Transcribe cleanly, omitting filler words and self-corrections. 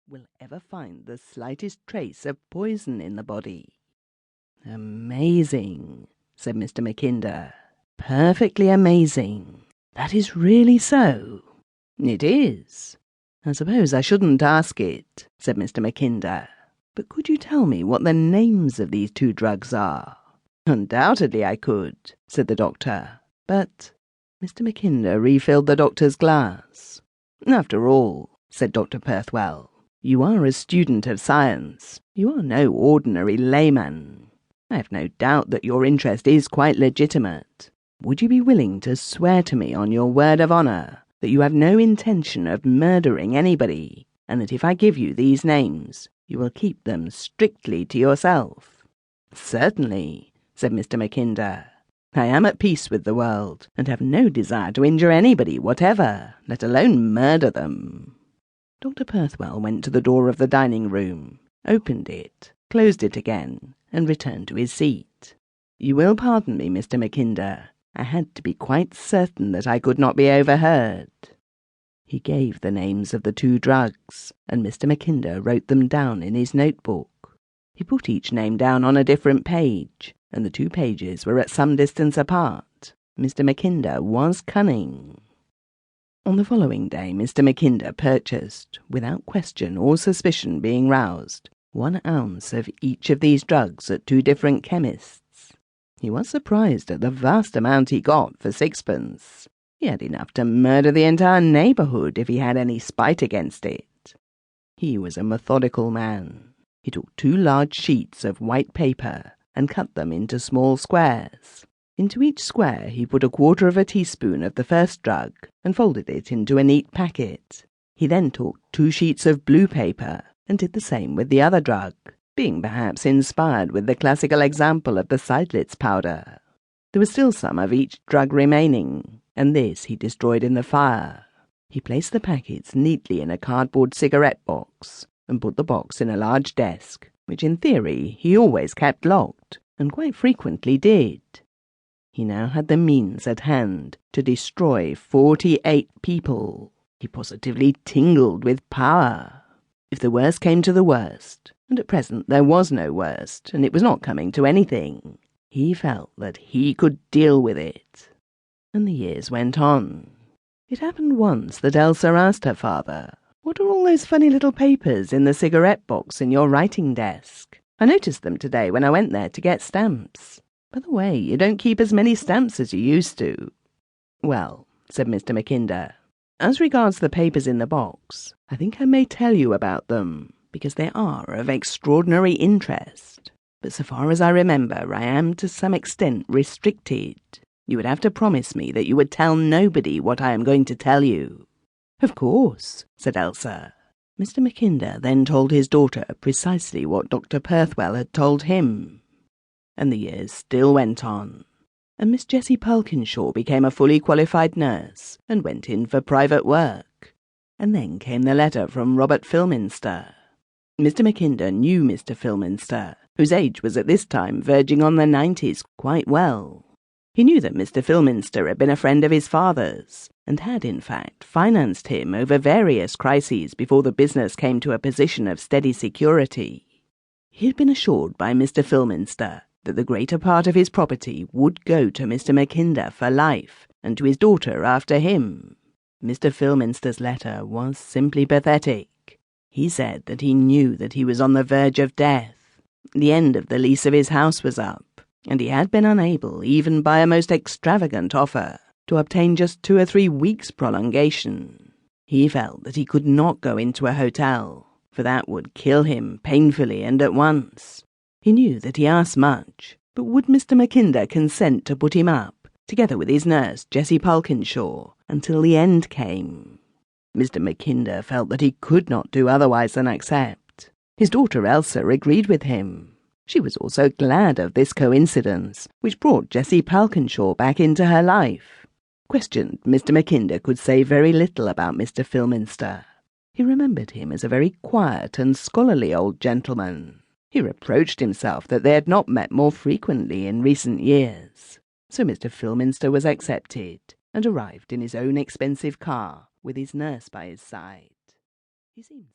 will ever find the slightest trace of poison in the body." "Amazing," said Mr. Mackinder. "Perfectly amazing. That is really so." "It is. I suppose I shouldn't ask it," said Mr. Mackinder. "But could you tell me what the names of these two drugs are?" "Undoubtedly I could," said the doctor. "But—" Mr. Mackinder refilled the doctor's glass. "After all," said Dr. Perthwell, "you are a student of science. You are no ordinary layman. I have no doubt that your interest is quite legitimate. Would you be willing to swear to me on your word of honour that you have no intention of murdering anybody, and that if I give you these names, you will keep them strictly to yourself?" "Certainly," said Mr. Mackinder. "I am at peace with the world, and have no desire to injure anybody whatever, let alone murder them." Dr. Perthwell went to the door of the dining-room, opened it, closed it again, and returned to his seat. "You will pardon me, Mr. Mackinder. I had to be quite certain that I could not be overheard." He gave the names of the two drugs, and Mr. Mackinder wrote them down in his notebook. He put each name down on a different page, and the 2 pages were at some distance apart. Mr. Mackinder was cunning. On the following day, Mr. Mackinder purchased, without question or suspicion being roused, 1 ounce of each of these drugs at 2 different chemists. He was surprised at the vast amount he got for 6pence. He had enough to murder the entire neighbourhood if he had any spite against it. He was a methodical man. He took 2 large sheets of white paper and cut them into small squares. Into each square he put 1/4 teaspoon of the first drug and folded it into a neat packet. He then took 2 sheets of blue paper and did the same with the other drug, being perhaps inspired with the classical example of the Seidlitz powder. There was still some of each drug remaining, and this he destroyed in the fire. He placed the packets neatly in a cardboard cigarette box and put the box in a large desk, which in theory he always kept locked, and quite frequently did. He now had the means at hand to destroy 48 people. He positively tingled with power. If the worst came to the worst, and at present there was no worst, and it was not coming to anything, he felt that he could deal with it. And the years went on. It happened once that Elsa asked her father, "What are all those funny little papers in the cigarette box in your writing desk? I noticed them today when I went there to get stamps. By the way, you don't keep as many stamps as you used to." "Well," said Mr. Mackinder, "as regards the papers in the box, I think I may tell you about them, because they are of extraordinary interest. But so far as I remember, I am to some extent restricted. You would have to promise me that you would tell nobody what I am going to tell you." "Of course," said Elsa. Mr. Mackinder then told his daughter precisely what Dr. Perthwell had told him. And the years still went on, and Miss Jessie Pulkinshaw became a fully qualified nurse and went in for private work. And then came the letter from Robert Filminster. Mr. Mackinder knew Mr. Filminster, whose age was at this time verging on the 90s, quite well. He knew that Mr. Filminster had been a friend of his father's, and had, in fact, financed him over various crises before the business came to a position of steady security. He had been assured by Mr. Filminster that the greater part of his property would go to Mr. Mackinder for life, and to his daughter after him. Mr. Filminster's letter was simply pathetic. He said that he knew that he was on the verge of death. The end of the lease of his house was up, and he had been unable, even by a most extravagant offer, to obtain just 2 or 3 weeks' prolongation. He felt that he could not go into a hotel, for that would kill him painfully and at once. He knew that he asked much, but would Mr. Mackinder consent to put him up, together with his nurse, Jessie Pulkinshaw, until the end came? Mr. Mackinder felt that he could not do otherwise than accept. His daughter Elsa agreed with him. She was also glad of this coincidence, which brought Jessie Pulkinshaw back into her life. Questioned, Mr. Mackinder could say very little about Mr. Filminster. He remembered him as a very quiet and scholarly old gentleman. He reproached himself that they had not met more frequently in recent years. So Mr. Filminster was accepted, and arrived in his own expensive car, with his nurse by his side. He seemed